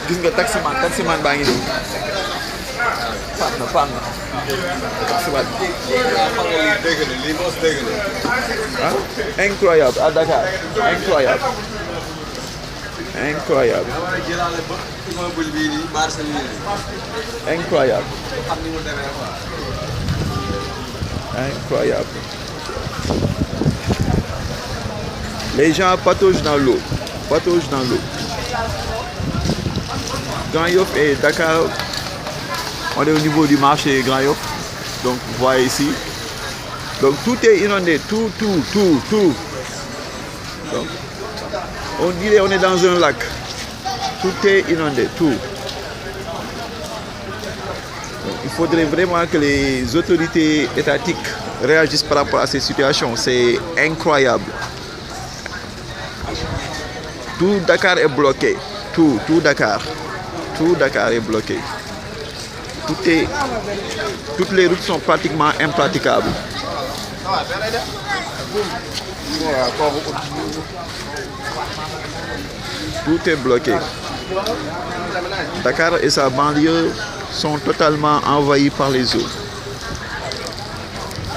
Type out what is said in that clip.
gis nga taximan baa ngi nii pan na taximan ah incroyable à Dakar incroyable incroyable incroyable incroyable. Les gens pataugent dans l'eau. Grand Yoff et Dakar, on est au niveau du marché Grand Yoff. Donc vous voyez ici. Donc tout est inondé, tout. Donc on dirait on est dans un lac. Tout est inondé, tout. Donc, il faudrait vraiment que les autorités étatiques réagissent par rapport à ces situations. C'est incroyable. Tout Dakar est bloqué. Tout Dakar. Tout Dakar est bloqué. Toutes les routes sont pratiquement impraticables. Tout est bloqué. Dakar et sa banlieue sont totalement envahis par les eaux.